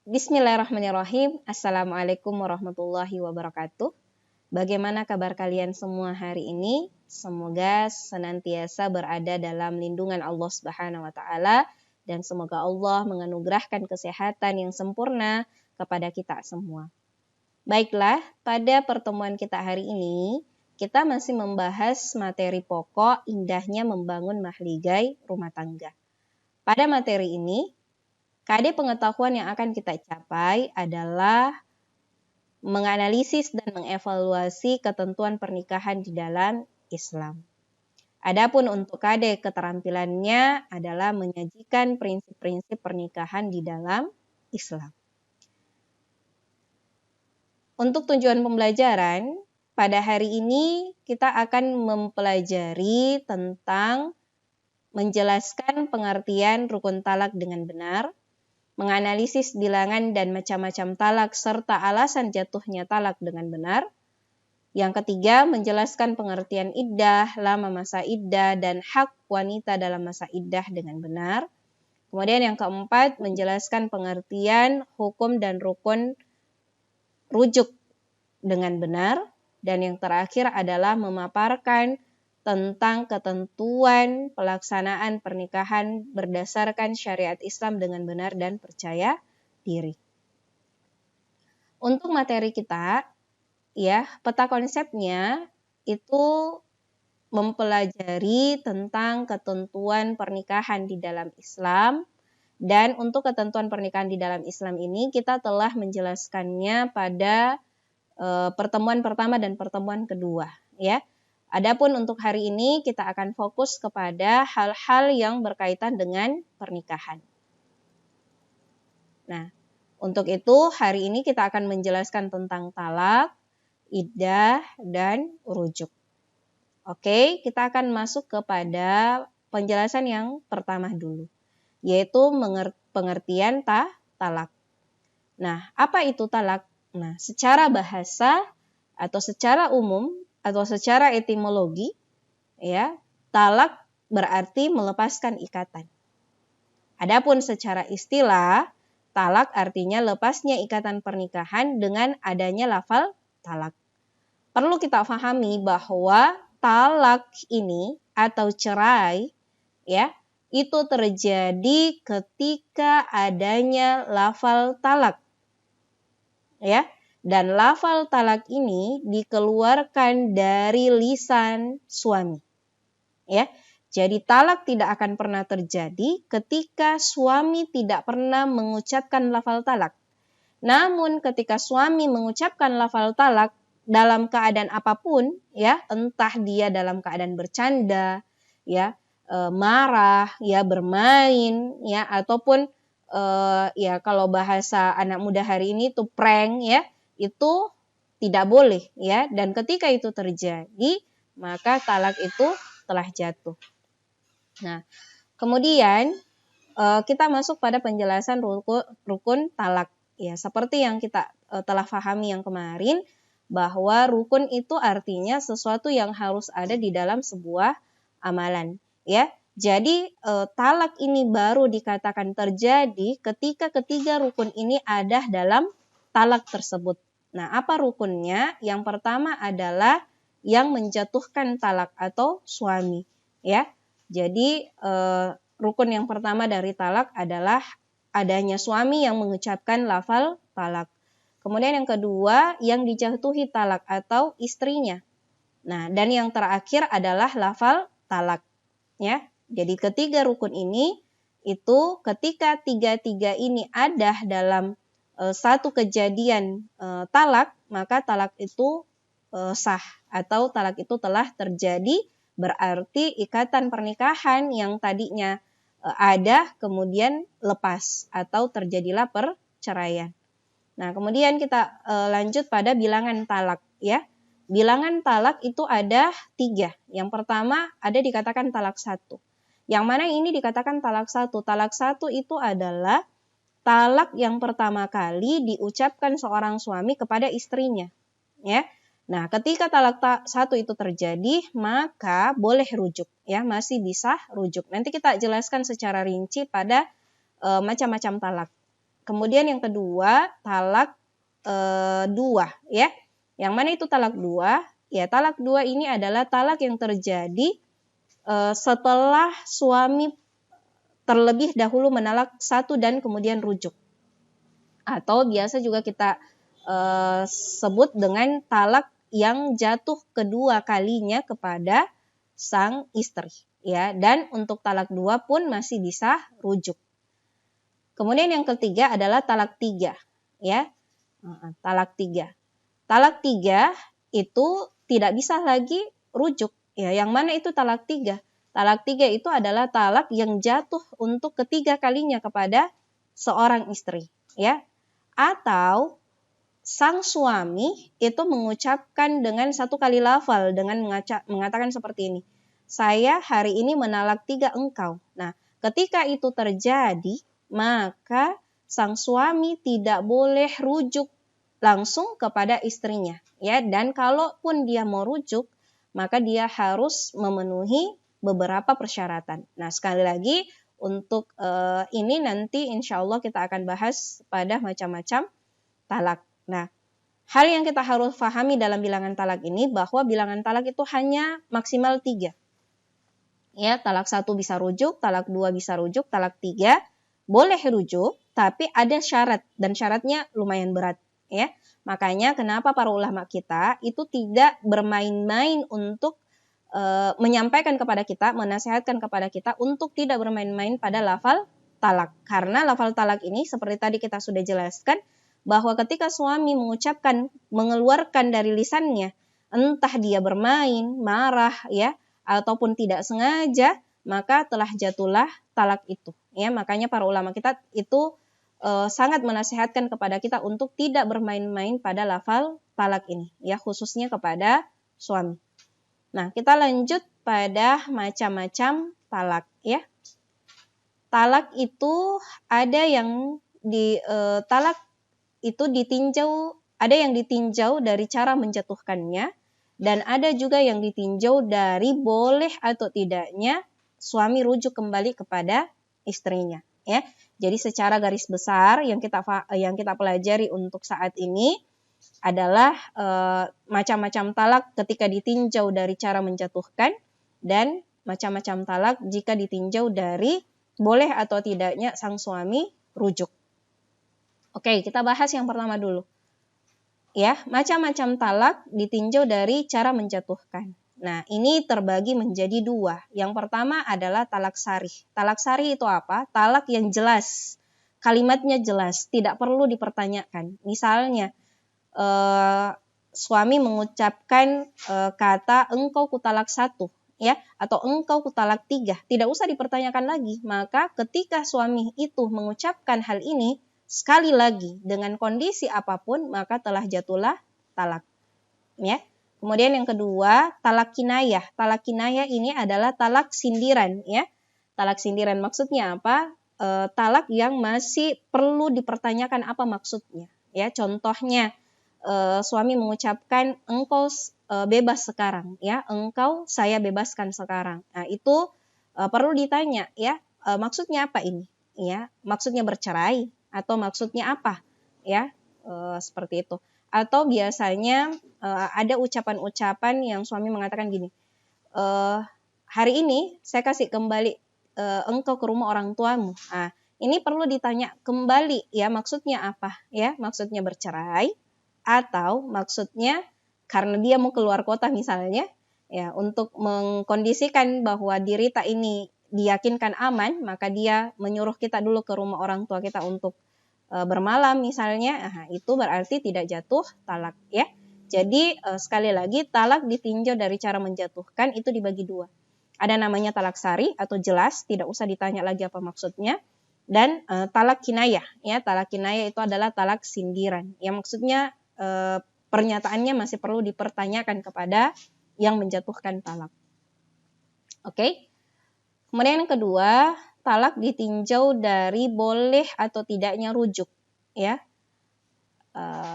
Bismillahirrahmanirrahim. Assalamualaikum warahmatullahi wabarakatuh. Bagaimana kabar kalian semua hari ini? Semoga senantiasa berada dalam lindungan Allah Subhanahu wa taala dan semoga Allah menganugerahkan kesehatan yang sempurna kepada kita semua. Baiklah, pada pertemuan kita hari ini kita masih membahas materi pokok indahnya membangun mahligai rumah tangga. Pada materi ini KD pengetahuan yang akan kita capai adalah menganalisis dan mengevaluasi ketentuan pernikahan di dalam Islam. Adapun untuk KD keterampilannya adalah menyajikan prinsip-prinsip pernikahan di dalam Islam. Untuk tujuan pembelajaran, pada hari ini kita akan mempelajari tentang menjelaskan pengertian rukun talak dengan benar, menganalisis bilangan dan macam-macam talak serta alasan jatuhnya talak dengan benar. Yang ketiga, menjelaskan pengertian iddah, lama masa iddah, dan hak wanita dalam masa iddah dengan benar. Kemudian yang keempat, menjelaskan pengertian hukum dan rukun rujuk dengan benar. Dan yang terakhir adalah memaparkan tentang ketentuan pelaksanaan pernikahan berdasarkan syariat Islam dengan benar dan percaya diri. Untuk materi kita, peta konsepnya itu mempelajari tentang ketentuan pernikahan di dalam Islam, dan untuk ketentuan pernikahan di dalam Islam ini kita telah menjelaskannya pada pertemuan pertama dan pertemuan kedua, ya. Adapun untuk hari ini kita akan fokus kepada hal-hal yang berkaitan dengan pernikahan. Nah, untuk itu hari ini kita akan menjelaskan tentang talak, iddah, dan rujuk. Oke, kita akan masuk kepada penjelasan yang pertama dulu, yaitu pengertian talak. Nah, apa itu talak? Nah, secara bahasa atau secara umum atau secara etimologi, talak berarti melepaskan ikatan. Adapun secara istilah, talak artinya lepasnya ikatan pernikahan dengan adanya lafal talak. Perlu kita pahami bahwa talak ini atau cerai, itu terjadi ketika adanya lafal talak, Dan lafal talak ini dikeluarkan dari lisan suami. Jadi talak tidak akan pernah terjadi ketika suami tidak pernah mengucapkan lafal talak. Namun ketika suami mengucapkan lafal talak dalam keadaan apapun, entah dia dalam keadaan bercanda, marah, bermain, ataupun kalau bahasa anak muda hari ini itu prank, itu tidak boleh, dan ketika itu terjadi maka talak itu telah jatuh. Nah, kemudian kita masuk pada penjelasan rukun talak, seperti yang kita telah pahami yang kemarin, bahwa rukun itu artinya sesuatu yang harus ada di dalam sebuah amalan, Jadi talak ini baru dikatakan terjadi ketika ketiga rukun ini ada dalam talak tersebut. Nah, apa rukunnya? Yang pertama adalah yang menjatuhkan talak atau suami, Jadi rukun yang pertama dari talak adalah adanya suami yang mengucapkan lafal talak. Kemudian yang kedua, yang dijatuhi talak atau istrinya. Nah, dan yang terakhir adalah lafal talak, Jadi ketiga rukun ini itu ketika tiga-tiga ini ada dalam satu kejadian talak, maka talak itu sah atau talak itu telah terjadi, berarti ikatan pernikahan yang tadinya ada kemudian lepas atau terjadilah perceraian. Nah, kemudian kita lanjut pada bilangan talak, Bilangan talak itu ada 3. Yang pertama ada dikatakan talak 1. Yang mana ini dikatakan talak 1. Talak 1 itu adalah talak yang pertama kali diucapkan seorang suami kepada istrinya, Nah, ketika talak 1 itu terjadi, maka boleh rujuk, masih bisa rujuk. Nanti kita jelaskan secara rinci pada macam-macam talak. Kemudian yang kedua, talak dua, ya. Yang mana itu talak dua? Ya, talak dua ini adalah talak yang terjadi setelah suami terlebih dahulu menalak satu dan kemudian rujuk. Atau biasa juga kita sebut dengan talak yang jatuh kedua kalinya kepada sang istri, ya. Dan untuk talak dua pun masih bisa rujuk. Kemudian yang ketiga adalah talak tiga, ya. Talak tiga. Talak tiga itu tidak bisa lagi rujuk, ya. Yang mana itu talak tiga? Talak tiga itu adalah talak yang jatuh untuk ketiga kalinya kepada seorang istri, ya. Atau sang suami itu mengucapkan dengan satu kali lafal dengan mengatakan seperti ini, saya hari ini menalak tiga engkau. Nah, ketika itu terjadi, maka sang suami tidak boleh rujuk langsung kepada istrinya, ya. Dan kalaupun dia mau rujuk, maka dia harus memenuhi beberapa persyaratan. Nah, sekali lagi untuk ini nanti insya Allah kita akan bahas pada macam-macam talak. Nah, hal yang kita harus pahami dalam bilangan talak ini bahwa bilangan talak itu hanya maksimal 3. Ya, talak 1 bisa rujuk, talak 2 bisa rujuk, talak 3 boleh rujuk, tapi ada syarat dan syaratnya lumayan berat, ya. Makanya kenapa para ulama kita itu tidak bermain-main untuk menyampaikan kepada kita, menasihatkan kepada kita untuk tidak bermain-main pada lafal talak. Karena lafal talak ini seperti tadi kita sudah jelaskan bahwa ketika suami mengucapkan, mengeluarkan dari lisannya, entah dia bermain, marah, ya, ataupun tidak sengaja, maka telah jatuhlah talak itu. Ya, makanya para ulama kita itu sangat menasihatkan kepada kita untuk tidak bermain-main pada lafal talak ini, ya, khususnya kepada suami. Nah, kita lanjut pada macam-macam talak, ya. Talak itu ada yang talak itu ditinjau, ada yang ditinjau dari cara menjatuhkannya, dan ada juga yang ditinjau dari boleh atau tidaknya suami rujuk kembali kepada istrinya, ya. Jadi secara garis besar yang kita pelajari untuk saat ini adalah macam-macam talak ketika ditinjau dari cara menjatuhkan, dan macam-macam talak jika ditinjau dari boleh atau tidaknya sang suami rujuk. Oke, kita bahas yang pertama dulu. Ya, macam-macam talak ditinjau dari cara menjatuhkan. Nah, ini terbagi menjadi 2. Yang pertama adalah talak sarih. Talak sarih itu apa? Talak yang jelas. Kalimatnya jelas, tidak perlu dipertanyakan. Misalnya, suami mengucapkan kata engkau kutalak 1, ya, atau engkau kutalak 3, tidak usah dipertanyakan lagi. Maka ketika suami itu mengucapkan hal ini sekali lagi dengan kondisi apapun, maka telah jatuhlah talak, ya. Kemudian yang kedua, talak kinayah. Talak kinayah ini adalah talak sindiran, ya. Talak sindiran maksudnya apa? Talak yang masih perlu dipertanyakan apa maksudnya, ya. Contohnya, suami mengucapkan engkau bebas sekarang, ya, engkau saya bebaskan sekarang. Nah, itu perlu ditanya, ya, maksudnya apa ini, ya, maksudnya bercerai atau maksudnya apa, ya, seperti itu. Atau biasanya ada ucapan-ucapan yang suami mengatakan gini, hari ini saya kasih kembali engkau ke rumah orang tuamu. Nah, ini perlu ditanya kembali, ya, maksudnya apa, ya, maksudnya bercerai atau maksudnya karena dia mau keluar kota misalnya, ya, untuk mengkondisikan bahwa diri tak ini diyakinkan aman, maka dia menyuruh kita dulu ke rumah orang tua kita untuk bermalam misalnya. Nah, itu berarti tidak jatuh talak, ya. Jadi sekali lagi talak ditinjau dari cara menjatuhkan itu dibagi 2. Ada namanya talak sari atau jelas, tidak usah ditanya lagi apa maksudnya. Dan talak kinayah, ya, talak kinayah itu adalah talak sindiran, yang maksudnya pernyataannya masih perlu dipertanyakan kepada yang menjatuhkan talak. Oke. Kemudian yang kedua, talak ditinjau dari boleh atau tidaknya rujuk, ya.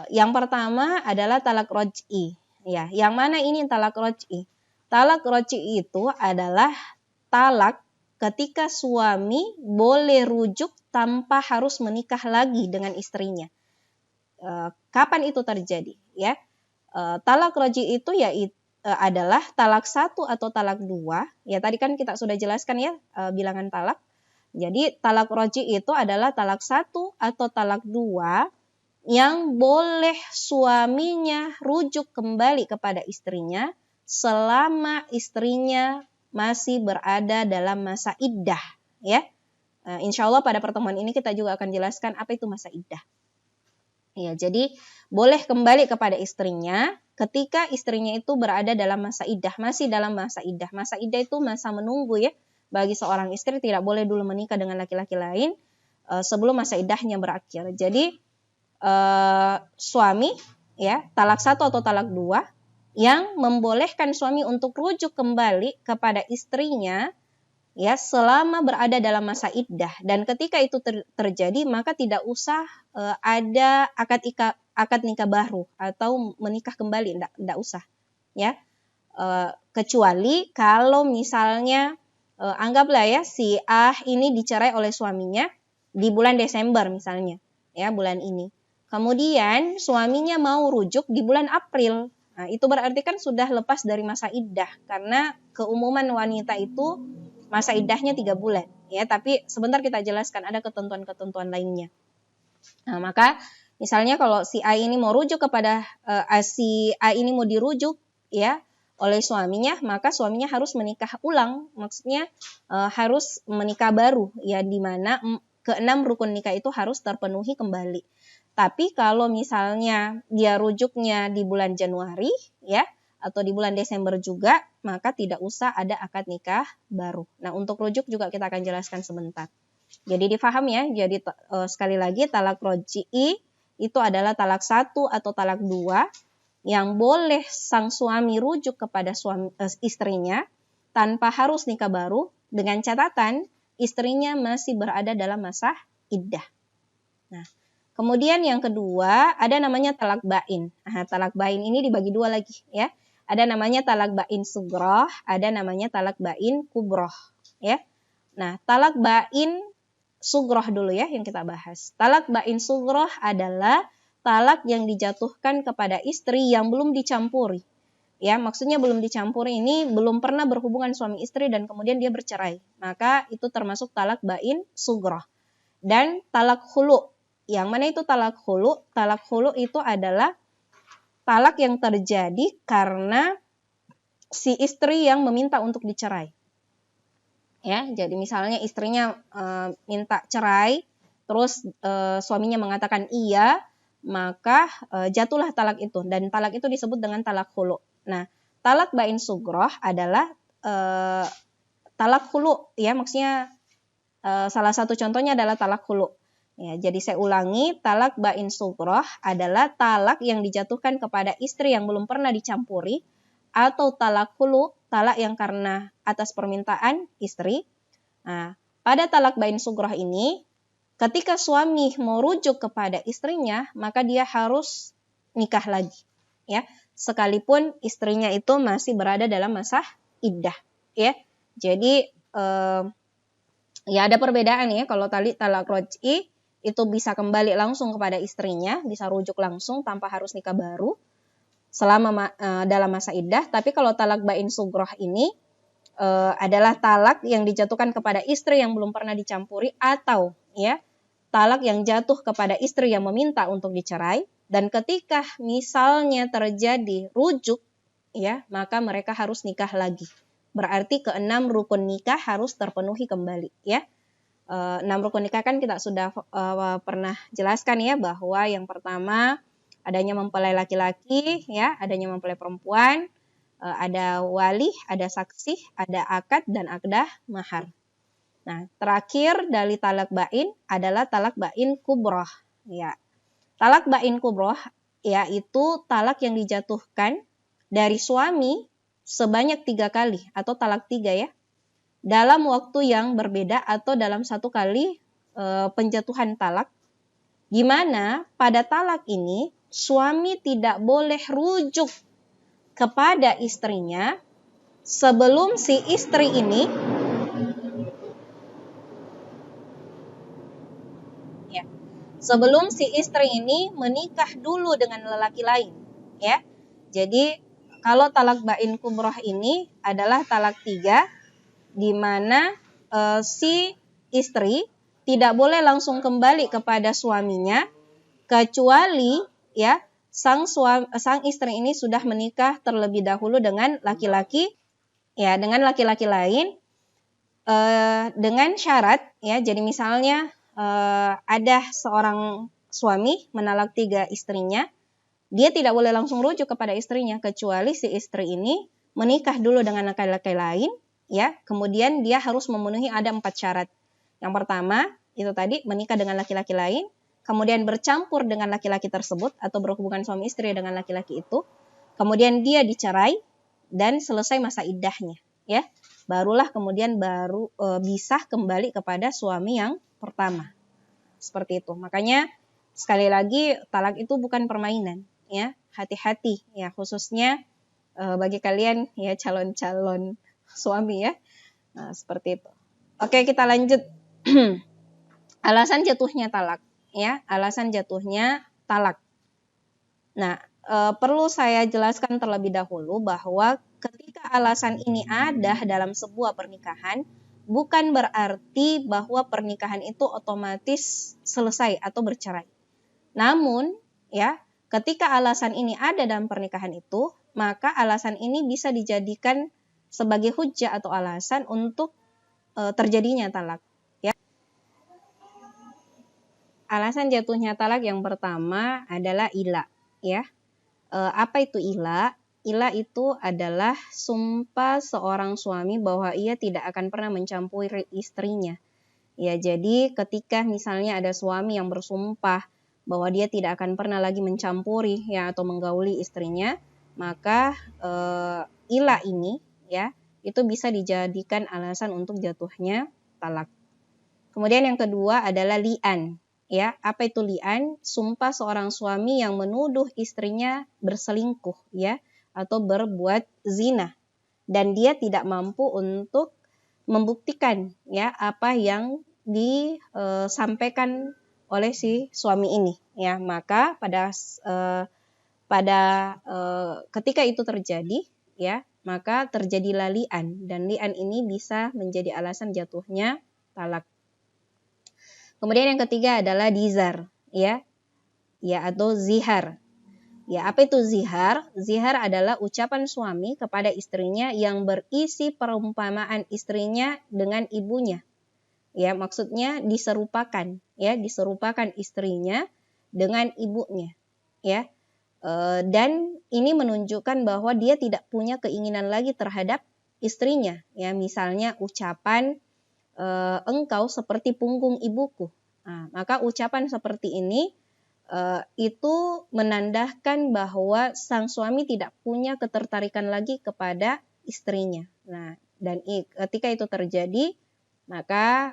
Yang pertama adalah talak roj'i, ya. Yang mana ini talak roj'i? Talak roj'i itu adalah talak ketika suami boleh rujuk tanpa harus menikah lagi dengan istrinya. Kapan itu terjadi? Ya, talak roji itu adalah talak 1 atau talak 2. Ya, tadi kan kita sudah jelaskan ya bilangan talak. Jadi talak roji itu adalah talak 1 atau talak 2 yang boleh suaminya rujuk kembali kepada istrinya selama istrinya masih berada dalam masa iddah. Ya, insya Allah pada pertemuan ini kita juga akan jelaskan apa itu masa iddah. Ya, jadi boleh kembali kepada istrinya ketika istrinya itu berada dalam masa iddah, masih dalam masa iddah. Masa iddah itu masa menunggu ya. Bagi seorang istri tidak boleh dulu menikah dengan laki-laki lain sebelum masa iddahnya berakhir. Jadi suami ya, talak 1 atau talak 2 yang membolehkan suami untuk rujuk kembali kepada istrinya ya selama berada dalam masa iddah, dan ketika itu terjadi maka tidak usah ada akad nikah baru atau menikah kembali, tidak usah ya, kecuali kalau misalnya anggaplah ya si A ini dicerai oleh suaminya di bulan Desember misalnya ya, bulan ini, kemudian suaminya mau rujuk di bulan April. Nah, itu berarti kan sudah lepas dari masa iddah, karena keumuman wanita itu masa iddahnya 3 bulan ya, tapi sebentar kita jelaskan ada ketentuan-ketentuan lainnya. Nah, maka misalnya kalau si A ini mau rujuk kepada si A ini mau dirujuk ya oleh suaminya, maka suaminya harus menikah ulang, maksudnya harus menikah baru ya, di mana ke-6 rukun nikah itu harus terpenuhi kembali. Tapi kalau misalnya dia rujuknya di bulan Januari ya atau di bulan Desember juga, maka tidak usah ada akad nikah baru. Nah, untuk rujuk juga kita akan jelaskan sebentar. Jadi difaham ya, jadi sekali lagi talak roji'i itu adalah talak 1 atau talak 2 yang boleh sang suami rujuk kepada istrinya tanpa harus nikah baru, dengan catatan istrinya masih berada dalam masa iddah. Nah, kemudian yang kedua ada namanya talak bain. Nah, talak bain ini dibagi 2 lagi ya. Ada namanya talak bain sugroh, ada namanya talak bain kubroh ya. Nah, talak bain sugroh dulu ya yang kita bahas. Talak bain sugroh adalah talak yang dijatuhkan kepada istri yang belum dicampuri. Ya, maksudnya belum dicampuri ini belum pernah berhubungan suami istri dan kemudian dia bercerai. Maka itu termasuk talak bain sugroh. Dan talak hulu. Yang mana itu talak hulu? Talak hulu itu adalah talak yang terjadi karena si istri yang meminta untuk dicerai. Ya, jadi misalnya istrinya minta cerai, terus suaminya mengatakan iya, maka jatuhlah talak itu, dan talak itu disebut dengan talak hulu. Nah, talak bain sugroh adalah talak hulu ya, maksudnya salah satu contohnya adalah talak hulu. Ya, jadi saya ulangi, talak bain sugroh adalah talak yang dijatuhkan kepada istri yang belum pernah dicampuri, atau talak hulu, talak yang karena atas permintaan istri. Nah, pada talak bain sugroh ini, ketika suami mau rujuk kepada istrinya, maka dia harus nikah lagi, ya, sekalipun istrinya itu masih berada dalam masa iddah, ya. Jadi ya ada perbedaan ya, kalau talak roj'i itu bisa kembali langsung kepada istrinya, bisa rujuk langsung tanpa harus nikah baru selama dalam masa iddah. Tapi kalau talak bain sugroh ini adalah talak yang dijatuhkan kepada istri yang belum pernah dicampuri, atau ya talak yang jatuh kepada istri yang meminta untuk dicerai, dan ketika misalnya terjadi rujuk ya, maka mereka harus nikah lagi. Berarti ke-6 rukun nikah harus terpenuhi kembali ya. 6 rukun nikah kan kita sudah pernah jelaskan ya, bahwa yang pertama adanya mempelai laki-laki ya, adanya mempelai perempuan, ada wali, ada saksi, ada akad dan akdah mahar. Nah, terakhir dari talak bain adalah talak bain kubroh ya. Talak bain kubroh yaitu talak yang dijatuhkan dari suami sebanyak 3 kali atau talak 3 ya, dalam waktu yang berbeda atau dalam satu kali penjatuhan talak, di mana pada talak ini suami tidak boleh rujuk kepada istrinya sebelum si istri ini sebelum si istri ini menikah dulu dengan lelaki lain, ya. Jadi kalau talak bain kubroh ini adalah talak 3, di mana si istri tidak boleh langsung kembali kepada suaminya kecuali ya sang istri ini sudah menikah terlebih dahulu dengan laki-laki lain dengan syarat ya. Jadi misalnya ada seorang suami menalak 3 istrinya, dia tidak boleh langsung rujuk kepada istrinya kecuali si istri ini menikah dulu dengan laki-laki lain ya. Kemudian dia harus memenuhi ada 4 syarat. Yang pertama itu tadi menikah dengan laki-laki lain, kemudian bercampur dengan laki-laki tersebut atau berhubungan suami istri dengan laki-laki itu, kemudian dia dicerai dan selesai masa iddahnya ya. Barulah kemudian bisa kembali kepada suami yang pertama. Seperti itu. Makanya sekali lagi talak itu bukan permainan ya. Hati-hati ya, khususnya bagi kalian ya calon-calon suami ya. Nah, seperti itu. Oke, kita lanjut. Alasan jatuhnya talak ya, alasan jatuhnya talak. Nah, perlu saya jelaskan terlebih dahulu bahwa ketika alasan ini ada dalam sebuah pernikahan, bukan berarti bahwa pernikahan itu otomatis selesai atau bercerai. Namun, ya, ketika alasan ini ada dalam pernikahan itu, maka alasan ini bisa dijadikan sebagai hujjah atau alasan untuk terjadinya talak. Ya. Alasan jatuhnya talak yang pertama adalah ila, ya. Apa itu ila? Ila itu adalah sumpah seorang suami bahwa ia tidak akan pernah mencampuri istrinya. Ya, jadi ketika misalnya ada suami yang bersumpah bahwa dia tidak akan pernah lagi mencampuri ya atau menggauli istrinya, maka ila ini ya itu bisa dijadikan alasan untuk jatuhnya talak. Kemudian yang kedua adalah li'an. Ya, apa itu li'an? Sumpah seorang suami yang menuduh istrinya berselingkuh ya atau berbuat zina dan dia tidak mampu untuk membuktikan ya apa yang disampaikan oleh si suami ini ya. Maka pada ketika itu terjadi ya, maka terjadilah li'an dan li'an ini bisa menjadi alasan jatuhnya talak. Kemudian yang ketiga adalah dizar, ya atau zihar. Ya, apa itu zihar? Zihar adalah ucapan suami kepada istrinya yang berisi perumpamaan istrinya dengan ibunya. Ya, maksudnya diserupakan istrinya dengan ibunya. Ya, dan ini menunjukkan bahwa dia tidak punya keinginan lagi terhadap istrinya. Ya, misalnya ucapan engkau seperti punggung ibuku. Nah, maka ucapan seperti ini itu menandakan bahwa sang suami tidak punya ketertarikan lagi kepada istrinya. Nah, dan ketika itu terjadi, maka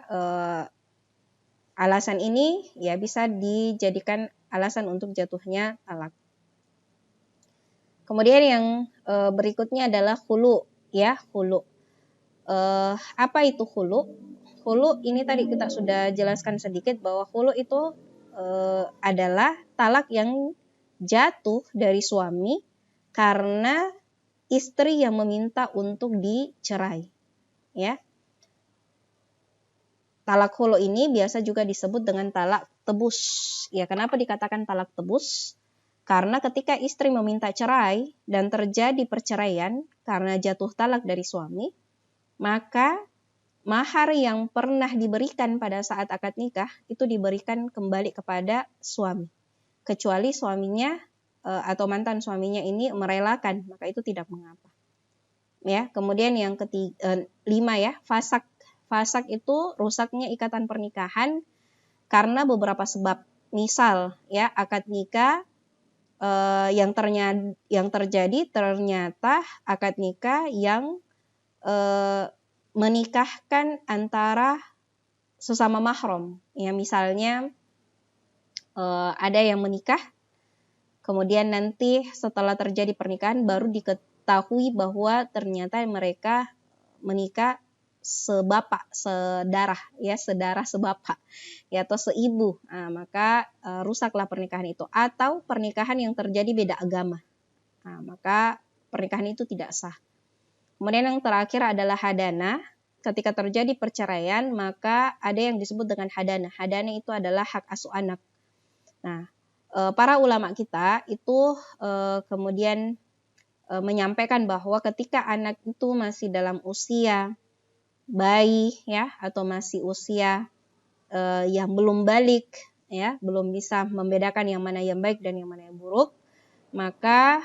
alasan ini ya bisa dijadikan alasan untuk jatuhnya talak. Kemudian yang berikutnya adalah khulu, ya khulu. Apa itu khulu? Khulu ini tadi kita sudah jelaskan sedikit bahwa khulu itu adalah talak yang jatuh dari suami karena istri yang meminta untuk dicerai. Ya. Talak khulu ini biasa juga disebut dengan talak tebus. Ya, kenapa dikatakan talak tebus? Karena ketika istri meminta cerai dan terjadi perceraian karena jatuh talak dari suami, maka mahar yang pernah diberikan pada saat akad nikah itu diberikan kembali kepada suami. Kecuali suaminya atau mantan suaminya ini merelakan, maka itu tidak mengapa. Ya, kemudian yang ketiga, 5 ya, fasak. Fasak itu rusaknya ikatan pernikahan karena beberapa sebab. Misal ya, akad nikah yang terjadi ternyata akad nikah yang menikahkan antara sesama mahram. Ya, misalnya ada yang menikah, kemudian nanti setelah terjadi pernikahan baru diketahui bahwa ternyata mereka menikah sebapak, sedarah ya, sedarah sebapak ya, atau seibu, maka rusaklah pernikahan itu. Atau pernikahan yang terjadi beda agama, maka pernikahan itu tidak sah. Kemudian yang terakhir adalah hadana. Ketika terjadi perceraian, maka ada yang disebut dengan hadana. Hadana itu adalah hak asuh anak. Nah, para ulama kita itu kemudian menyampaikan bahwa ketika anak itu masih dalam usia bayi ya, atau masih usia yang belum balik ya, belum bisa membedakan yang mana yang baik dan yang mana yang buruk, maka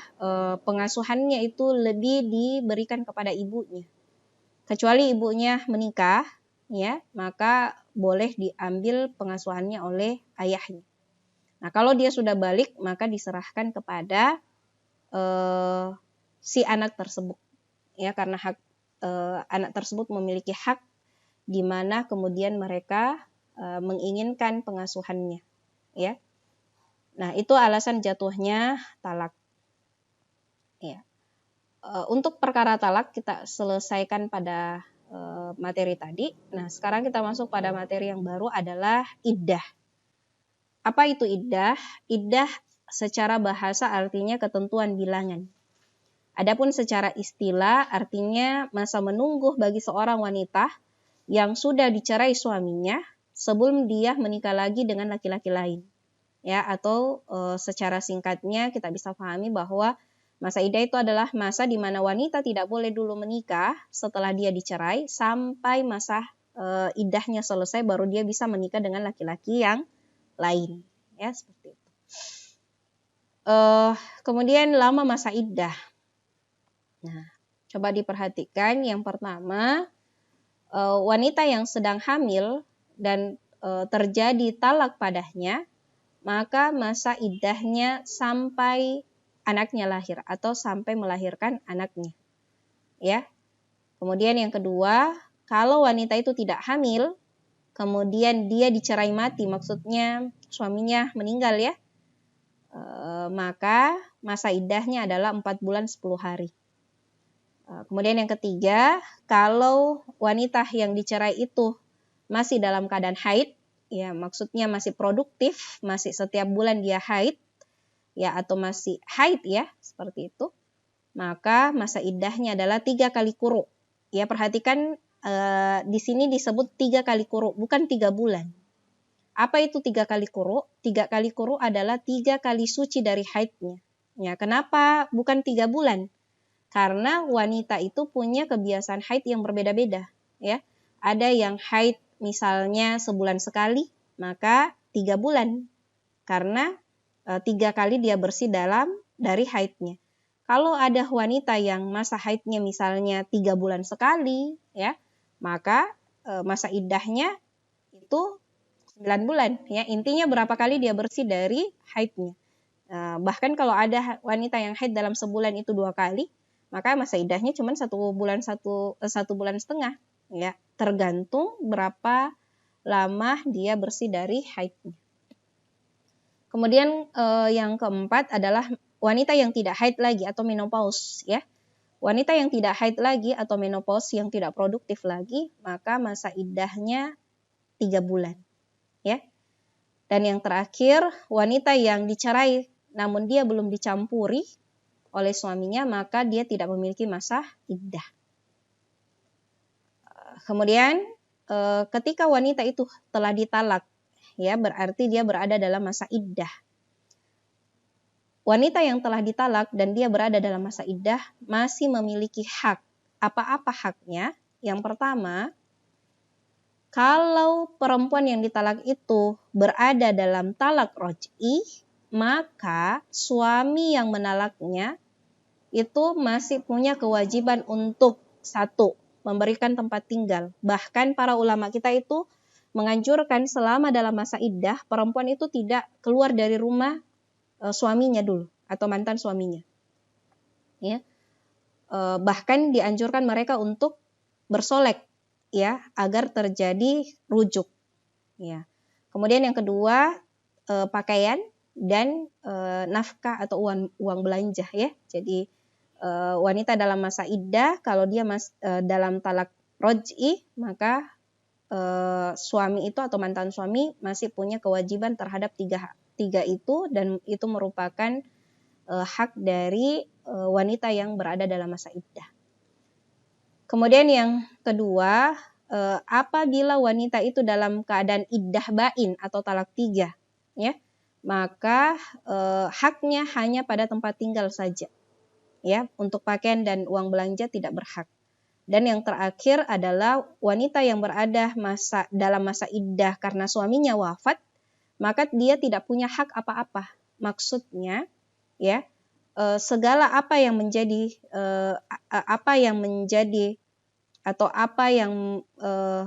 pengasuhannya itu lebih diberikan kepada ibunya. Kecuali ibunya menikah ya, maka boleh diambil pengasuhannya oleh ayahnya. Nah, kalau dia sudah balik, maka diserahkan kepada si anak tersebut ya, karena hak anak tersebut memiliki hak di mana kemudian mereka menginginkan pengasuhannya ya. Nah, itu alasan jatuhnya talak ya. Untuk perkara talak kita selesaikan pada materi tadi. Nah, sekarang kita masuk pada materi yang baru adalah iddah. Apa itu iddah? Iddah secara bahasa artinya ketentuan bilangan. Adapun secara istilah artinya masa menunggu bagi seorang wanita yang sudah dicerai suaminya sebelum dia menikah lagi dengan laki-laki lain. Ya, atau secara singkatnya kita bisa pahami bahwa masa iddah itu adalah masa di mana wanita tidak boleh dulu menikah setelah dia dicerai sampai masa iddahnya selesai, baru dia bisa menikah dengan laki-laki yang lain. Ya, seperti itu. Kemudian lama masa iddah. Nah, coba diperhatikan. Yang pertama, wanita yang sedang hamil dan terjadi talak padanya, maka masa iddahnya sampai anaknya lahir atau sampai melahirkan anaknya. Ya. Kemudian yang kedua, kalau wanita itu tidak hamil, kemudian dia dicerai mati, maksudnya suaminya meninggal ya, maka masa iddahnya adalah 4 bulan 10 hari. Kemudian yang ketiga, kalau wanita yang dicerai itu masih dalam keadaan haid, ya maksudnya masih produktif, masih setiap bulan dia haid, ya atau masih haid ya, seperti itu, maka masa iddahnya adalah 3 kali quru. Ya, perhatikan di sini disebut 3 kali quru, bukan 3 bulan. Apa itu 3 kali quru? 3 kali quru adalah 3 kali suci dari haidnya. Ya, kenapa bukan 3 bulan? Karena wanita itu punya kebiasaan haid yang berbeda-beda, ya. Ada yang haid misalnya sebulan sekali, maka 3 bulan. Karena 3 kali dia bersih dari haidnya. Kalau ada wanita yang masa haidnya misalnya 3 bulan sekali, ya, maka masa iddahnya itu 9 bulan. Ya, intinya berapa kali dia bersih dari haidnya. Bahkan kalau ada wanita yang haid dalam sebulan itu 2 kali, maka masa iddahnya cuma 1 bulan 1 bulan setengah. Ya, tergantung berapa lama dia bersih dari haidnya. Kemudian yang keempat adalah wanita yang tidak haid lagi atau menopause ya. Wanita yang tidak haid lagi atau menopause yang tidak produktif lagi, maka masa iddahnya 3 bulan ya. Dan yang terakhir, wanita yang dicerai namun dia belum dicampuri oleh suaminya, maka dia tidak memiliki masa iddah. Kemudian ketika wanita itu telah ditalak, ya berarti dia berada dalam masa iddah. Wanita yang telah ditalak dan dia berada dalam masa iddah masih memiliki hak. Apa-apa haknya? Yang pertama, kalau perempuan yang ditalak itu berada dalam talak roj'i, maka suami yang menalaknya itu masih punya kewajiban untuk 1, memberikan tempat tinggal. Bahkan para ulama kita itu menganjurkan selama dalam masa iddah, perempuan itu tidak keluar dari rumah suaminya dulu atau mantan suaminya. Ya. Bahkan dianjurkan mereka untuk bersolek ya, agar terjadi rujuk. Ya. Kemudian yang kedua, pakaian dan nafkah atau uang belanja ya. Jadi wanita dalam masa iddah kalau dia dalam talak roj'i, maka suami itu atau mantan suami masih punya kewajiban terhadap tiga itu, dan itu merupakan hak dari wanita yang berada dalam masa iddah. Kemudian yang kedua, apabila wanita itu dalam keadaan iddah bain atau talak 3, ya, maka haknya hanya pada tempat tinggal saja, ya, untuk pakaian dan uang belanja tidak berhak. Dan yang terakhir adalah wanita yang berada dalam masa iddah karena suaminya wafat, maka dia tidak punya hak apa-apa. Maksudnya, ya, segala apa yang menjadi atau apa yang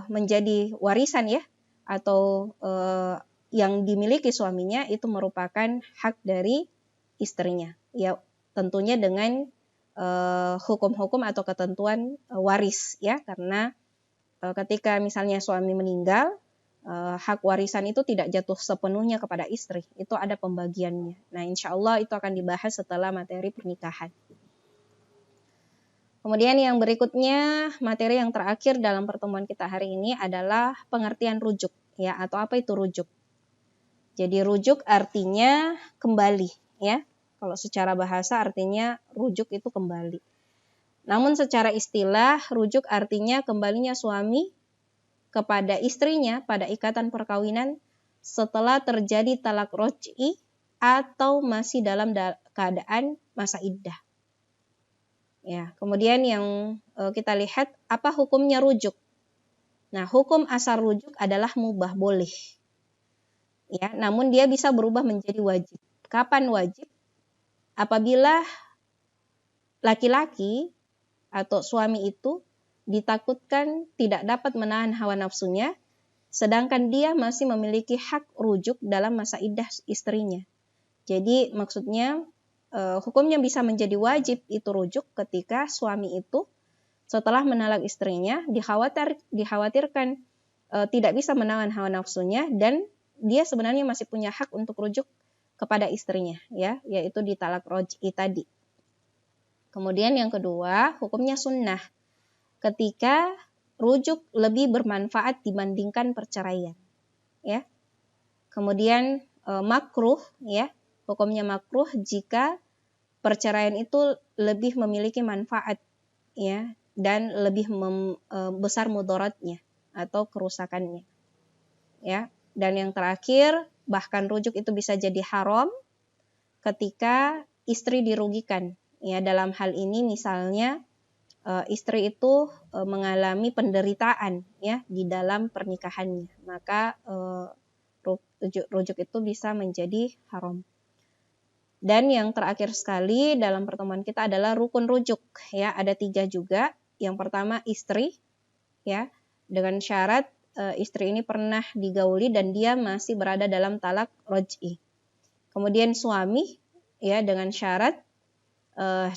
menjadi warisan, ya, atau yang dimiliki suaminya itu merupakan hak dari istrinya, ya, tentunya dengan hukum-hukum atau ketentuan waris, ya, karena ketika misalnya suami meninggal, hak warisan itu tidak jatuh sepenuhnya kepada istri, itu ada pembagiannya. Nah, insya Allah itu akan dibahas setelah materi pernikahan. Kemudian yang berikutnya, materi yang terakhir dalam pertemuan kita hari ini adalah pengertian rujuk, ya, atau apa itu rujuk. Jadi rujuk artinya kembali, ya. Kalau secara bahasa artinya rujuk itu kembali. Namun secara istilah, rujuk artinya kembalinya suami kepada istrinya pada ikatan perkawinan setelah terjadi talak roj'i atau masih dalam keadaan masa iddah. Ya, kemudian yang kita lihat apa hukumnya rujuk. Nah, hukum asal rujuk adalah mubah, boleh. Ya, namun dia bisa berubah menjadi wajib. Kapan wajib? Apabila laki-laki atau suami itu ditakutkan tidak dapat menahan hawa nafsunya, sedangkan dia masih memiliki hak rujuk dalam masa iddah istrinya. Jadi maksudnya hukumnya bisa menjadi wajib itu rujuk ketika suami itu setelah menalak istrinya dikhawatirkan tidak bisa menahan hawa nafsunya, dan dia sebenarnya masih punya hak untuk rujuk kepada istrinya, ya, yaitu di talak roj'i tadi. Kemudian yang kedua, hukumnya sunnah ketika rujuk lebih bermanfaat dibandingkan perceraian, ya. Kemudian makruh, ya, hukumnya makruh jika perceraian itu lebih memiliki manfaat, ya, dan lebih besar mudaratnya atau kerusakannya, ya. Dan yang terakhir, bahkan rujuk itu bisa jadi haram ketika istri dirugikan, ya. Dalam hal ini misalnya istri itu mengalami penderitaan, ya, di dalam pernikahannya, maka rujuk itu bisa menjadi haram. Dan yang terakhir sekali dalam pertemuan kita adalah rukun rujuk, ya, ada 3 juga. Yang pertama istri, ya, dengan syarat istri ini pernah digauli dan dia masih berada dalam talak roj'i. Kemudian suami, ya, dengan syarat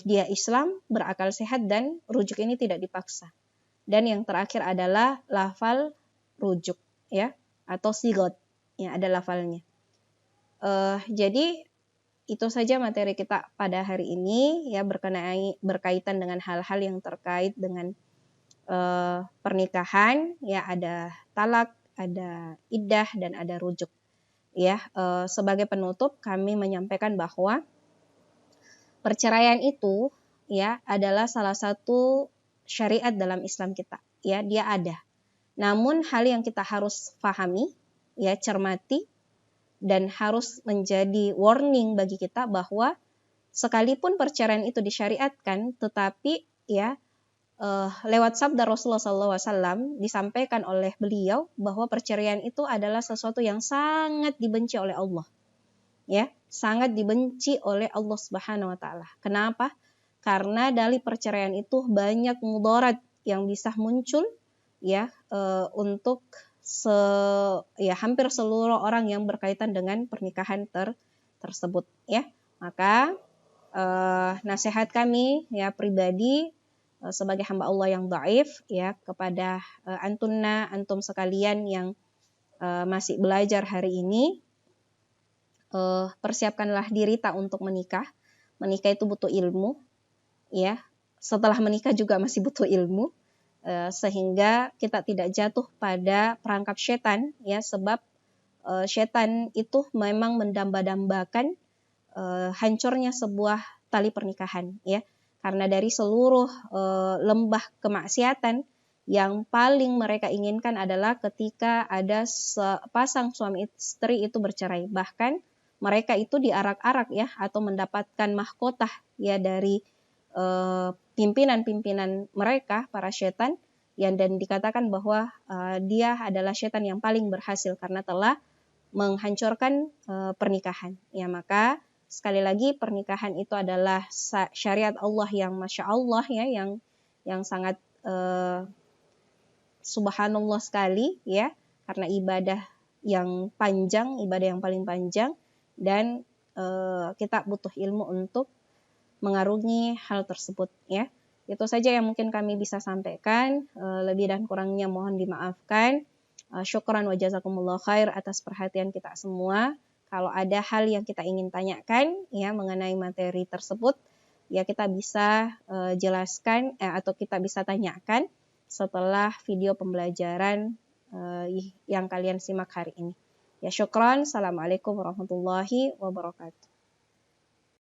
dia Islam, berakal sehat, dan rujuk ini tidak dipaksa. Dan yang terakhir adalah lafal rujuk, ya, atau sigot, ya, ada lafalnya. Jadi itu saja materi kita pada hari ini, ya, berkaitan dengan hal-hal yang terkait dengan pernikahan, ya, ada talak, ada iddah, dan ada rujuk, ya. Sebagai penutup kami menyampaikan bahwa perceraian itu, ya, adalah salah satu syariat dalam Islam kita, ya, dia ada. Namun hal yang kita harus pahami, ya, cermati, dan harus menjadi warning bagi kita bahwa sekalipun perceraian itu disyariatkan, tetapi, ya, lewat sabda Rasulullah SAW disampaikan oleh beliau bahwa perceraian itu adalah sesuatu yang sangat dibenci oleh Allah, ya, sangat dibenci oleh Allah Subhanahu wa taala. Kenapa? Karena dari perceraian itu banyak mudarat yang bisa muncul, ya, untuk hampir seluruh orang yang berkaitan dengan pernikahan tersebut, ya. Maka nasihat kami, ya, pribadi sebagai hamba Allah yang dhaif, ya, kepada antum sekalian yang masih belajar hari ini, persiapkanlah diri tak untuk menikah. Menikah itu butuh ilmu, ya. Setelah menikah juga masih butuh ilmu. sehingga kita tidak jatuh pada perangkap setan, ya, sebab setan itu memang mendamba-dambakan hancurnya sebuah tali pernikahan, ya, karena dari seluruh lembah kemaksiatan yang paling mereka inginkan adalah ketika ada sepasang suami istri itu bercerai, bahkan mereka itu diarak-arak, ya, atau mendapatkan mahkota, ya, dari pimpinan-pimpinan mereka, para setan, dan dikatakan bahwa dia adalah setan yang paling berhasil karena telah menghancurkan pernikahan. Ya, maka sekali lagi pernikahan itu adalah syariat Allah yang masya Allah, ya, yang sangat subhanallah sekali, ya, karena ibadah yang panjang, ibadah yang paling panjang, dan kita butuh ilmu untuk mengarungi hal tersebut, ya. Itu saja yang mungkin kami bisa sampaikan. Lebih dan kurangnya mohon dimaafkan. Syukran wa jazakumullah khair atas perhatian kita semua. Kalau ada hal yang kita ingin tanyakan, ya, mengenai materi tersebut, ya, kita bisa jelaskan atau kita bisa tanyakan setelah video pembelajaran yang kalian simak hari ini. Ya, syukran. Assalamualaikum warahmatullahi wabarakatuh.